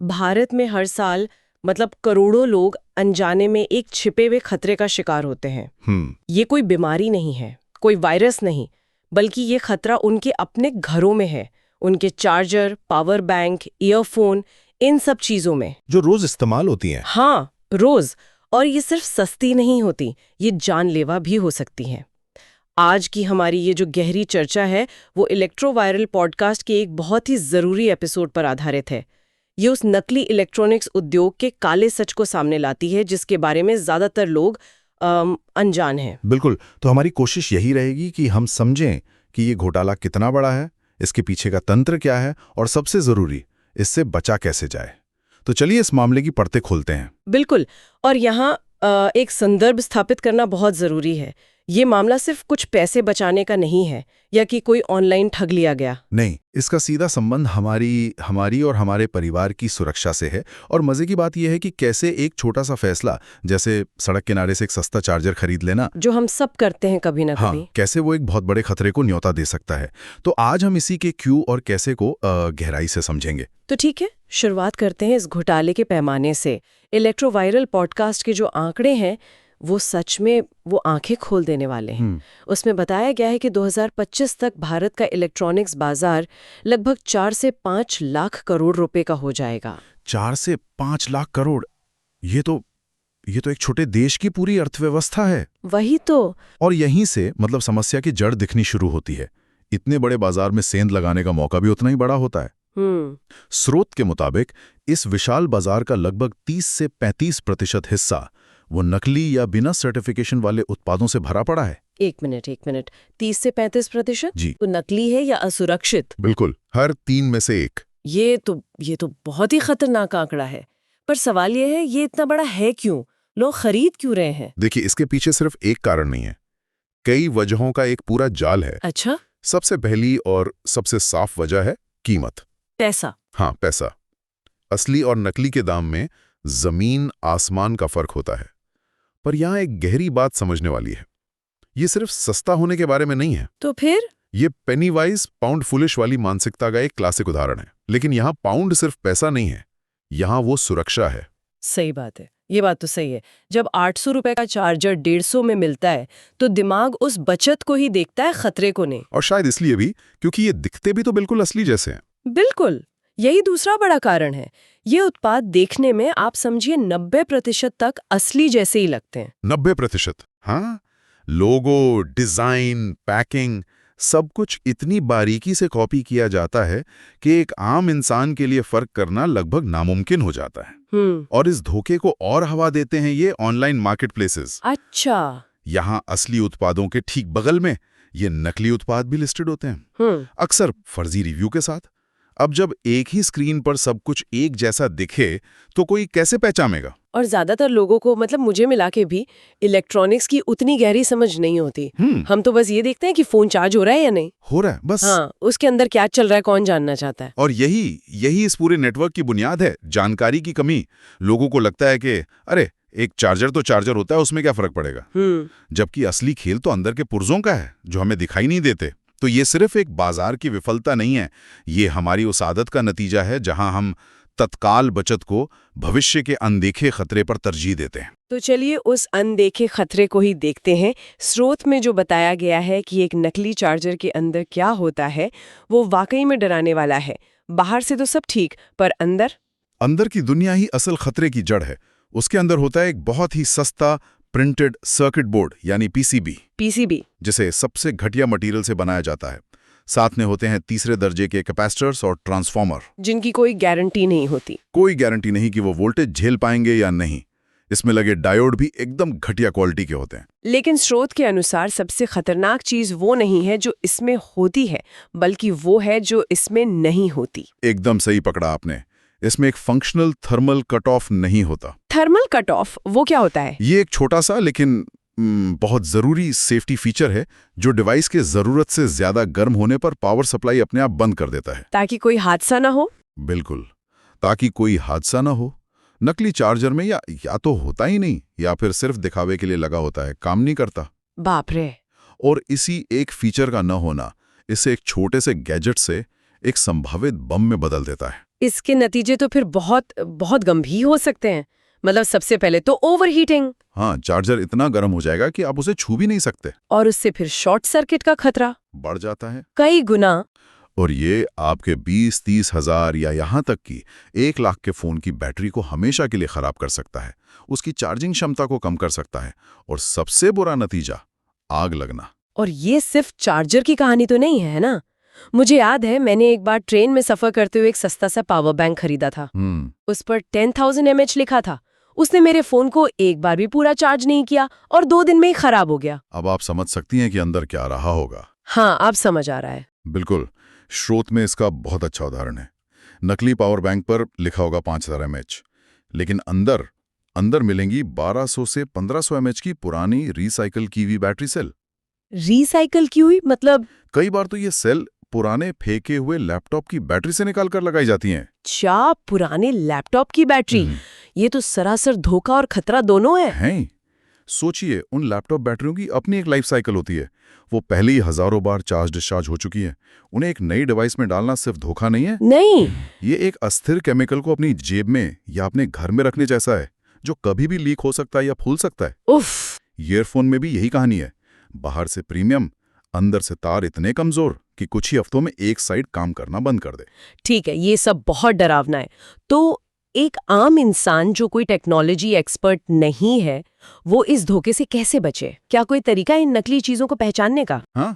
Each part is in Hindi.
भारत में हर साल मतलब करोड़ों लोग अनजाने में एक छिपे हुए खतरे का शिकार होते हैं। ये कोई बीमारी नहीं है, कोई वायरस नहीं, बल्कि ये खतरा उनके अपने घरों में है, उनके चार्जर, पावर बैंक, ईयरफोन, इन सब चीजों में जो रोज इस्तेमाल होती हैं। हाँ, रोज। और ये सिर्फ सस्ती नहीं होती, ये जानलेवा भी हो सकती हैं। आज की हमारी ये जो गहरी चर्चा है वो इलेक्ट्रोवायरल पॉडकास्ट के एक बहुत ही ज़रूरी एपिसोड पर आधारित है। ये उस नकली इलेक्ट्रॉनिक्स उद्योग के काले सच को सामने लाती है जिसके बारे में ज़्यादातर लोग अनजान हैं। बिल्कुल, तो हमारी कोशिश यही रहेगी कि हम समझें कि ये घोटाला कितना बड़ा है, इसके पीछे का तंत्र क्या है और सबसे ज़रूरी, इससे बचा कैसे जाए। तो चलिए इस मामले की परतें खोलते हैं। बिल्कुल, और यहाँ एक संदर्भ स्थापित करना बहुत ज़रूरी है। ये मामला सिर्फ कुछ पैसे बचाने का नहीं है या कि कोई ऑनलाइन ठग लिया गया। नहीं, इसका सीधा संबंध हमारी और हमारे परिवार की सुरक्षा से है। और मजे की बात यह है कि कैसे एक छोटा सा फैसला, जैसे सड़क किनारे से एक सस्ता चार्जर खरीद लेना, जो हम सब करते हैं कभी ना कभी, कैसे वो एक बहुत बड़े खतरे को न्योता दे सकता है। तो आज हम इसी के क्यों और कैसे को गहराई से समझेंगे। तो ठीक है, शुरुआत करते हैं इस घोटाले के पैमाने से। इलेक्ट्रोवायरल पॉडकास्ट के जो आंकड़े हैं वो सच में वो आंखें खोल देने वाले हैं। उसमें बताया गया है कि 2025 तक भारत का इलेक्ट्रॉनिक्स बाजार लगभग 4 से 5 लाख करोड़ रुपए का हो जाएगा। 4 से 5 लाख करोड़, ये तो एक छोटे देश की पूरी अर्थव्यवस्था है। वही तो। और यहीं से मतलब समस्या की जड़ दिखनी शुरू होती है। इतने बड़े बाजार में सेंध लगाने का मौका भी उतना ही बड़ा होता है। स्रोत के मुताबिक इस विशाल बाजार का लगभग 30 से 35% हिस्सा वो नकली या बिना सर्टिफिकेशन वाले उत्पादों से भरा पड़ा है। एक मिनट, 30 से 35%? जी। तो नकली है या असुरक्षित? बिल्कुल, हर 3 में से 1। ये तो बहुत ही खतरनाक आंकड़ा है। पर सवाल ये है, ये इतना बड़ा है क्यों? लोग खरीद क्यों रहे हैं? देखिए, इसके पीछे सिर्फ एक कारण नहीं है, कई वजहों का एक पूरा जाल है। अच्छा? सबसे पहली और सबसे साफ वजह है कीमत। पैसा। हाँ, पैसा। असली और नकली के दाम में जमीन आसमान का फर्क होता है। पर यहां एक गहरी बात समझने वाली है। ये सिर्फ सस्ता होने के बारे में नहीं है। तो फिर? ये पेनी वाइज पाउंड फुलिश वाली मानसिकता का एक क्लासिक उदाहरण है। लेकिन यहां पाउंड सिर्फ पैसा नहीं है, यहां वो सुरक्षा है। सही बात है, ये बात तो सही है। जब 800 रुपए का चार्जर 150 में मिलता है तो दिमाग उस बचत को ही देखता है, खतरे को नहीं। और शायद इसलिए भी क्योंकि ये दिखते भी तो बिल्कुल असली जैसे हैं। बिल्कुल, यही दूसरा बड़ा कारण है। ये उत्पाद देखने में आप समझिए 90% तक असली जैसे ही लगते हैं। 90%? हाँ, लोगो, डिजाइन, पैकिंग, सब कुछ इतनी बारीकी से कॉपी किया जाता है कि एक आम इंसान के लिए फर्क करना लगभग नामुमकिन हो जाता है। और इस धोखे को और हवा देते हैं ये ऑनलाइन मार्केटप्लेसेस। अच्छा। यहाँ असली उत्पादों के ठीक बगल में ये नकली उत्पाद भी लिस्टेड होते हैं, अक्सर फर्जी रिव्यू के साथ। अब जब एक ही स्क्रीन पर सब कुछ एक जैसा दिखे तो कोई कैसे पहचानेगा? और ज्यादातर लोगों को, मतलब मुझे मिला के भी, इलेक्ट्रॉनिक्स की उतनी गहरी समझ नहीं होती। हम तो बस ये देखते हैं कि फोन चार्ज हो रहा है या नहीं हो रहा है, बस। हाँ, उसके अंदर क्या चल रहा है कौन जानना चाहता है। और यही इस पूरे नेटवर्क की बुनियाद है, जानकारी की कमी। लोगों को लगता है कि अरे एक चार्जर तो चार्जर होता है, उसमें क्या फर्क पड़ेगा। जबकि असली खेल तो अंदर के पुर्जों का है जो हमें दिखाई नहीं देते। तो ये सिर्फ एक बाजार की विफलता नहीं है, ये हमारी उस आदत का नतीजा है जहां हम तत्काल बचत को भविष्य के अनदेखे खतरे पर तरजीह देते हैं। तो चलिए उस अनदेखे खतरे को ही देखते हैं। स्रोत में जो बताया गया है कि एक नकली चार्जर के अंदर क्या होता है वो वाकई में डराने वाला है। बाहर से तो सब ठीक, पर अंदर की दुनिया ही असल खतरे की जड़ है। उसके अंदर होता है एक बहुत ही सस्ता प्रिंटेड सर्किट बोर्ड यानी पीसीबी, जिसे सबसे घटिया मटेरियल से बनाया जाता है। साथ में होते हैं तीसरे दर्जे के कैपेसिटर्स और ट्रांसफार्मर, जिनकी कोई गारंटी नहीं होती। कोई गारंटी नहीं कि वो वोल्टेज झेल पाएंगे या नहीं। इसमें लगे डायोड भी एकदम घटिया क्वालिटी के होते हैं। लेकिन स्रोत के अनुसार सबसे खतरनाक चीज वो नहीं है जो इसमें होती है, बल्कि वो है जो इसमें नहीं होती। एकदम सही पकड़ा आपने। इसमें एक फंक्शनल थर्मल कट ऑफ नहीं होता। थर्मल कट ऑफ वो क्या होता है? ये एक छोटा सा लेकिन बहुत जरूरी सेफ्टी फीचर है जो डिवाइस के जरूरत से ज्यादा गर्म होने पर पावर सप्लाई अपने आप बंद कर देता है, ताकि कोई हादसा ना हो। बिल्कुल, ताकि कोई हादसा ना हो। नकली चार्जर में या तो होता ही नहीं या फिर सिर्फ दिखावे के लिए लगा होता है, काम नहीं करता। बाप रे। और इसी एक फीचर का न होना इसे एक छोटे से गैजेट से एक संभावित बम में बदल देता है। इसके नतीजे तो फिर बहुत बहुत गंभीर हो सकते हैं। मतलब सबसे पहले तो ओवरहीटिंग। हाँ, चार्जर इतना गर्म हो जाएगा कि आप उसे छू भी नहीं सकते। और उससे फिर शॉर्ट सर्किट का खतरा बढ़ जाता है कई गुना। और ये आपके 20-30 हजार या यहाँ तक कि 1 लाख के फोन की बैटरी को हमेशा के लिए खराब कर सकता है, उसकी चार्जिंग क्षमता को कम कर सकता है और सबसे बुरा नतीजा, आग लगना। और ये सिर्फ चार्जर की कहानी तो नहीं है ना। मुझे याद है मैंने एक बार ट्रेन में सफर करते हुए एक सस्ता सा पावर बैंक खरीदा था। उस पर 10,000 mAh लिखा था। उसने मेरे फोन को एक बार भी पूरा चार्ज नहीं किया और 2 दिन में ही खराब हो गया। अब आप समझ सकती हैं कि अंदर क्या रहा होगा। हाँ, अब समझ आ रहा है। बिल्कुल, स्रोत में इसका बहुत अच्छा उदाहरण है। नकली पावर बैंक पर लिखा होगा 5000 mAh, लेकिन अंदर मिलेंगी 1200 से 1500 mAh की पुरानी रिसाइकल की हुई बैटरी सेल। रिसाइकल की हुई मतलब? कई बार तो ये सेल पुराने फेंके हुए लैपटॉप की बैटरी से निकाल कर लगाई जाती हैं। क्या पुराने लैपटॉप की बैटरी? ये तो सरासर धोखा और खतरा दोनों है। सोचिए, उन लैपटॉप बैटरियों की अपनी एक लाइफ साइकिल होती है। वो पहले ही हजारों बार चार्ज डिस्चार्ज हो चुकी है। उन्हें एक नई डिवाइस में डालना सिर्फ धोखा नहीं है। नहीं, ये एक अस्थिर केमिकल को अपनी जेब में या अपने घर में रखने जैसा है, जो कभी भी लीक हो सकता है या फूल सकता है। उफ। ईयरफोन में भी यही कहानी है। बाहर से प्रीमियम, अंदर से तार इतने कमजोर कि कुछ ही हफ्तों में एक साइड काम करना बंद कर दे। ठीक है, ये सब बहुत डरावना है। तो एक आम इंसान जो कोई टेक्नोलॉजी एक्सपर्ट नहीं है, वो इस धोखे से कैसे बचे? क्या कोई तरीका इन नकली चीजों को पहचानने का? हाँ,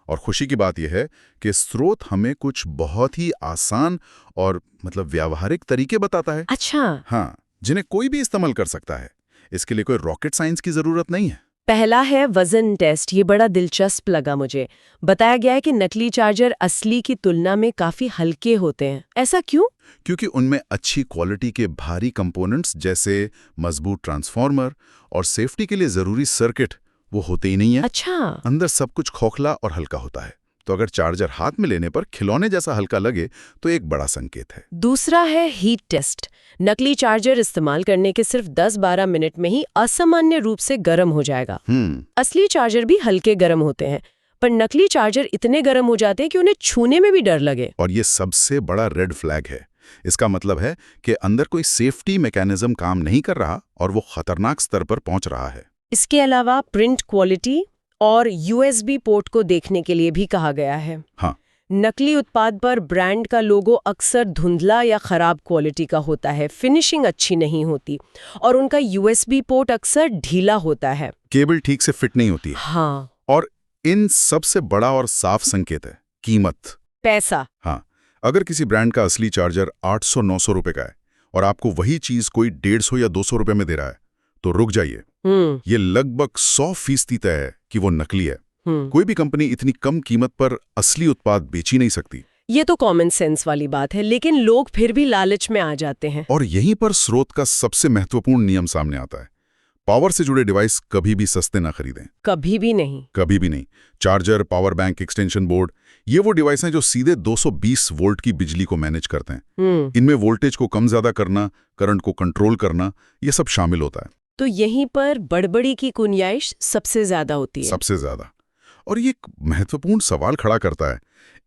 और खुशी की बात यह है कि स्रोत हमें कुछ बहुत ही आसान और व्यावहारिक तरीके बताता है। अच्छा। हाँ, जिन्हें कोई भी इस्तेमाल कर सकता है। इसके लिए कोई रॉकेट साइंस की जरूरत नहीं है। पहला है वजन टेस्ट। ये बड़ा दिलचस्प लगा मुझे। बताया गया है कि नकली चार्जर असली की तुलना में काफी हल्के होते हैं। ऐसा क्यों? क्योंकि उनमें अच्छी क्वालिटी के भारी कंपोनेंट्स जैसे मजबूत ट्रांसफार्मर और सेफ्टी के लिए जरूरी सर्किट वो होते ही नहीं है। अच्छा। अंदर सब कुछ खोखला और हल्का होता है। तो अगर चार्जर हाथ में लेने पर खिलौने जैसा हल्का लगे तो एक बड़ा संकेत है। दूसरा है हीट टेस्ट। नकली चार्जर इस्तेमाल करने के सिर्फ 10-12 मिनट में ही असामान्य रूप से गर्म हो जाएगा। असली चार्जर भी हल्के गर्म होते हैं, पर नकली चार्जर इतने गर्म हो जाते हैं कि उन्हें छूने में भी डर लगे। और ये सबसे बड़ा रेड फ्लैग है। इसका मतलब है कि अंदर कोई सेफ्टी मैकेनिज्म काम नहीं कर रहा और वो खतरनाक स्तर पर पहुंच रहा है। इसके अलावा प्रिंट क्वालिटी और USB पोर्ट को देखने के लिए भी कहा गया है। हाँ। नकली उत्पाद पर ब्रांड का लोगो अक्सर धुंधला या खराब क्वालिटी का होता है, फिनिशिंग अच्छी नहीं होती और उनका USB पोर्ट अक्सर ढीला होता है। केबल ठीक से फिट नहीं होती है। हाँ। और इन सबसे बड़ा और साफ संकेत है कीमत, पैसा। हाँ, अगर किसी ब्रांड का असली चार्जर 800-900 रुपए का है और आपको वही चीज कोई 150 या 200 रुपए में दे रहा है, तो रुक जाइए। ये लगभग 100% तय है कि वो नकली है। कोई भी कंपनी इतनी कम कीमत पर असली उत्पाद बेच ही नहीं सकती। ये तो कॉमन सेंस वाली बात है, लेकिन लोग फिर भी लालच में आ जाते हैं। और यहीं पर स्रोत का सबसे महत्वपूर्ण नियम सामने आता है। पावर से जुड़े डिवाइस कभी भी सस्ते ना खरीदें। कभी भी नहीं। कभी भी नहीं। Charger, power bank, extension board, ये वो डिवाइस हैं जो सीधे 220 वोल्ट की बिजली को मैनेज करते हैं। इनमें वोल्टेज को कम ज्यादा करना, करंट को कंट्रोल करना, ये सब शामिल होता है। तो यहीं पर बड़बड़ी की गुंजाइश सबसे ज्यादा होती है। सबसे ज्यादा। और ये एक महत्वपूर्ण सवाल खड़ा करता है,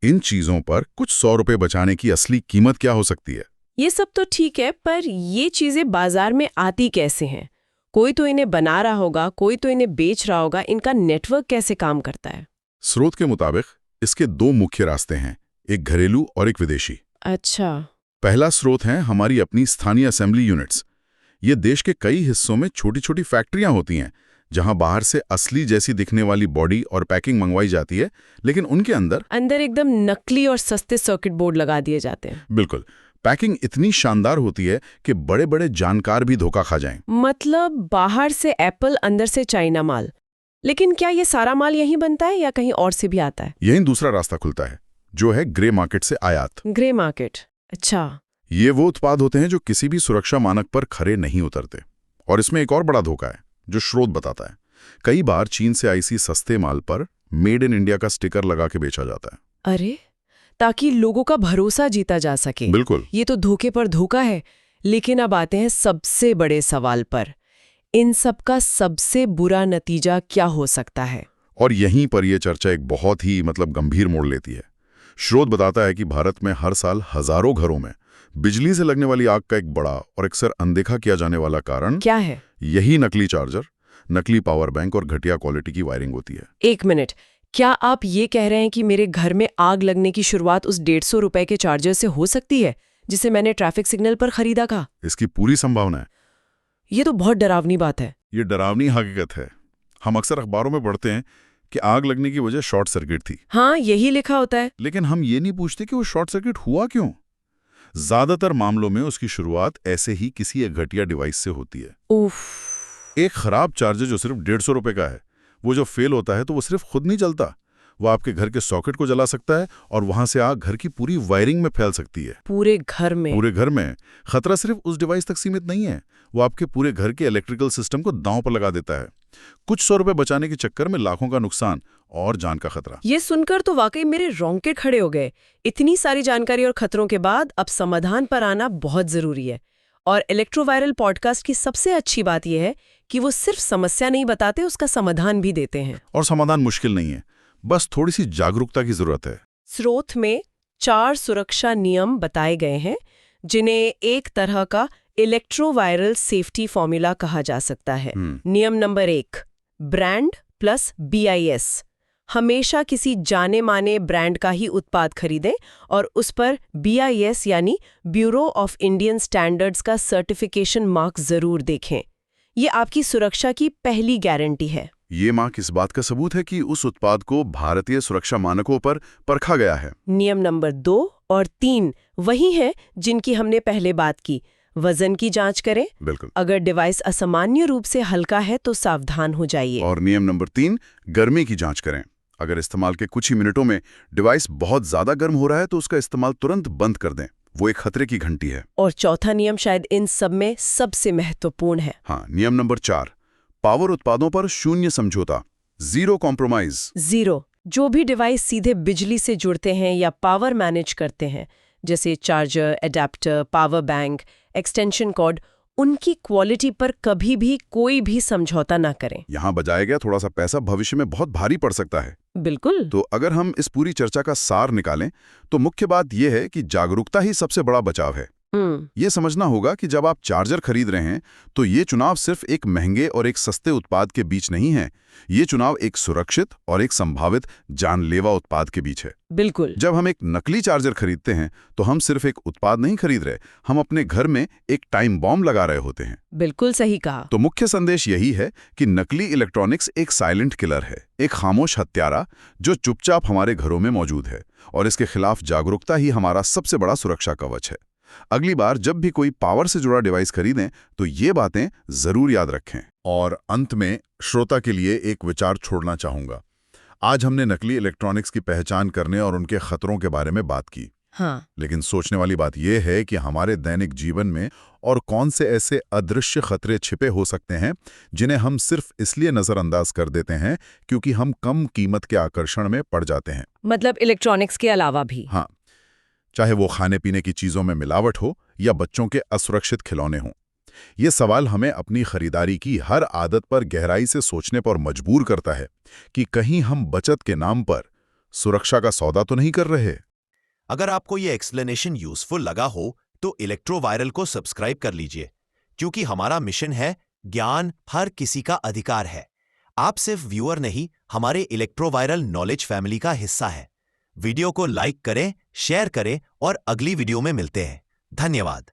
इन चीजों पर कुछ 100 रुपए बचाने की असली कीमत क्या हो सकती है? ये सब तो ठीक है, पर ये चीजें बाजार में आती कैसे हैं? कोई तो इन्हें बना रहा होगा, कोई तो इन्हें बेच रहा होगा। इनका नेटवर्क कैसे काम करता है? स्रोत के मुताबिक इसके 2 मुख्य रास्ते हैं, एक घरेलू और एक विदेशी। अच्छा। पहला स्रोत है हमारी अपनी स्थानीय असेंबली यूनिट्स। ये देश के कई हिस्सों में छोटी छोटी फैक्ट्रियां होती हैं, जहां बाहर से असली जैसी दिखने वाली बॉडी और पैकिंग मंगवाई जाती है, लेकिन उनके अंदर एकदम नकली और सस्ते सर्किट बोर्ड लगा दिए जाते हैं। बिल्कुल। पैकिंग इतनी शानदार होती है कि बड़े बड़े जानकार भी धोखा खा जाएं। मतलब बाहर से एप्पल, अंदर से चाइना माल। लेकिन क्या ये सारा माल यहीं बनता है या कहीं और से भी आता है? यहीं दूसरा रास्ता खुलता है, जो है ग्रे मार्केट से आयात। ग्रे मार्केट, अच्छा। ये वो उत्पाद होते हैं जो किसी भी सुरक्षा मानक पर खरे नहीं उतरते। और इसमें एक और बड़ा धोखा है जो स्रोत बताता है। कई बार चीन से आई सी सस्ते माल पर मेड इन इंडिया का स्टिकर लगा के बेचा जाता है। अरे, ताकि लोगों का भरोसा जीता जा सके। बिल्कुल। ये तो धोखे पर धोखा है। लेकिन अब आते हैं सबसे बड़े सवाल पर, इन सब का सबसे बुरा नतीजा क्या हो सकता है? और यहीं पर यह चर्चा एक बहुत ही गंभीर मोड़ लेती है। स्रोत बताता है कि भारत में हर साल हजारों घरों में बिजली से लगने वाली आग का एक बड़ा और अक्सर अनदेखा किया जाने वाला कारण क्या है? यही नकली चार्जर, नकली पावर बैंक और घटिया क्वालिटी की वायरिंग होती है। एक मिनट, क्या आप ये कह रहे हैं कि मेरे घर में आग लगने की शुरुआत उस 150 रुपए के चार्जर से हो सकती है जिसे मैंने ट्रैफिक सिग्नल पर खरीदा था? इसकी पूरी संभावना है। ये तो बहुत डरावनी बात है। ये डरावनी हकीकत है। हम अक्सर अखबारों में पढ़ते हैं कि आग लगने की वजह शॉर्ट सर्किट थी। हाँ, यही लिखा होता है। लेकिन हम ये नहीं पूछते कि वो शॉर्ट सर्किट हुआ क्यों। ज्यादातर मामलों में उसकी शुरुआत ऐसे ही किसी एक घटिया डिवाइस से होती है। उफ। एक खराब चार्जर जो सिर्फ 150 रुपए का है, वो जो फेल होता है तो वो सिर्फ खुद नहीं जलता, वो आपके घर के सॉकेट को जला सकता है और वहां से आग घर की पूरी वायरिंग में फैल सकती है। पूरे घर में? पूरे घर में। खतरा सिर्फ उस डिवाइस तक सीमित नहीं है, वो आपके पूरे घर के इलेक्ट्रिकल सिस्टम को दांव पर लगा देता है। कुछ 100 रुपए बचाने के चक्कर में लाखों का नुकसान और जान का खतरा। ये सुनकर तो वाकई मेरे रोंगटे खड़े हो गए। इतनी सारी जानकारी और खतरों के बाद अब समाधान पर आना बहुत जरूरी है। और इलेक्ट्रोवायरल पॉडकास्ट की सबसे अच्छी बात यह है कि वो सिर्फ समस्या नहीं बताते, उसका समाधान भी देते हैं। और समाधान मुश्किल नहीं है, बस थोड़ी सी जागरूकता की जरूरत है। स्रोत में 4 सुरक्षा नियम बताए गए हैं जिन्हें एक तरह का इलेक्ट्रोवायरल सेफ्टी फॉर्मूला कहा जा सकता है। नियम नंबर 1, ब्रांड प्लस BIS। हमेशा किसी जाने माने ब्रांड का ही उत्पाद खरीदें और उस पर BIS यानी ब्यूरो ऑफ इंडियन स्टैंडर्ड्स का सर्टिफिकेशन मार्क जरूर देखें। ये आपकी सुरक्षा की पहली गारंटी है। ये मार्क इस बात का सबूत है कि उस उत्पाद को भारतीय सुरक्षा मानकों पर परखा गया है। नियम नंबर 2 और 3 वही हैं जिनकी हमने पहले बात की। वजन की जांच करें। बिल्कुल। अगर डिवाइस असामान्य रूप से हल्का है तो सावधान हो जाइए। और नियम नंबर 3, गर्मी की जांच करें। अगर इस्तेमाल के कुछ ही मिनटों में डिवाइस बहुत ज्यादा गर्म हो रहा है तो उसका इस्तेमाल तुरंत बंद कर दें, वो एक खतरे की घंटी है। और चौथा नियम शायद इन सब में सबसे महत्वपूर्ण है। हाँ, नियम नंबर 4, पावर उत्पादों पर शून्य समझौता, जीरो कॉम्प्रोमाइज। जीरो। जो भी डिवाइस सीधे बिजली से जुड़ते हैं या पावर मैनेज करते हैं, जैसे charger, adapter, power bank, extension cord, उनकी क्वालिटी पर कभी भी कोई भी समझौता ना करें। यहाँ बचाया गया थोड़ा सा पैसा भविष्य में बहुत भारी पड़ सकता है। बिल्कुल। तो अगर हम इस पूरी चर्चा का सार निकालें तो मुख्य बात यह है कि जागरूकता ही सबसे बड़ा बचाव है। ये समझना होगा कि जब आप चार्जर खरीद रहे हैं तो ये चुनाव सिर्फ एक महंगे और एक सस्ते उत्पाद के बीच नहीं है, ये चुनाव एक सुरक्षित और एक संभावित जानलेवा उत्पाद के बीच है। बिल्कुल। जब हम एक नकली चार्जर खरीदते हैं तो हम सिर्फ एक उत्पाद नहीं खरीद रहे, हम अपने घर में एक टाइम बॉम्ब लगा रहे होते हैं। बिल्कुल सही कहा। तो मुख्य संदेश यही है कि नकली इलेक्ट्रॉनिक्स एक साइलेंट किलर है, एक खामोश हत्यारा जो चुपचाप हमारे घरों में मौजूद है, और इसके खिलाफ जागरूकता ही हमारा सबसे बड़ा सुरक्षा कवच है। अगली बार जब भी कोई पावर से जुड़ा डिवाइस खरीदें तो ये बातें जरूर याद रखें। और अंत में श्रोता के लिए एक विचार छोड़ना चाहूंगा। आज हमने नकली इलेक्ट्रॉनिक्स की पहचान करने और उनके खतरों के बारे में बात की। हाँ। लेकिन सोचने वाली बात यह है कि हमारे दैनिक जीवन में और कौन से ऐसे अदृश्य खतरे छिपे हो सकते हैं जिन्हें हम सिर्फ इसलिए नजरअंदाज कर देते हैं क्योंकि हम कम कीमत के आकर्षण में पड़ जाते हैं। मतलब इलेक्ट्रॉनिक्स के अलावा भी। हाँ, चाहे वो खाने पीने की चीजों में मिलावट हो या बच्चों के असुरक्षित खिलौने हों। ये सवाल हमें अपनी खरीदारी की हर आदत पर गहराई से सोचने पर मजबूर करता है कि कहीं हम बचत के नाम पर सुरक्षा का सौदा तो नहीं कर रहे। अगर आपको ये एक्सप्लेनेशन यूजफुल लगा हो तो इलेक्ट्रोवायरल को सब्सक्राइब कर लीजिए, क्योंकि हमारा मिशन है ज्ञान हर किसी का अधिकार है। आप सिर्फ व्यूअर नहीं, हमारे इलेक्ट्रोवायरल नॉलेज फैमिली का हिस्सा है। वीडियो को लाइक करें, शेयर करें और अगली वीडियो में मिलते हैं। धन्यवाद।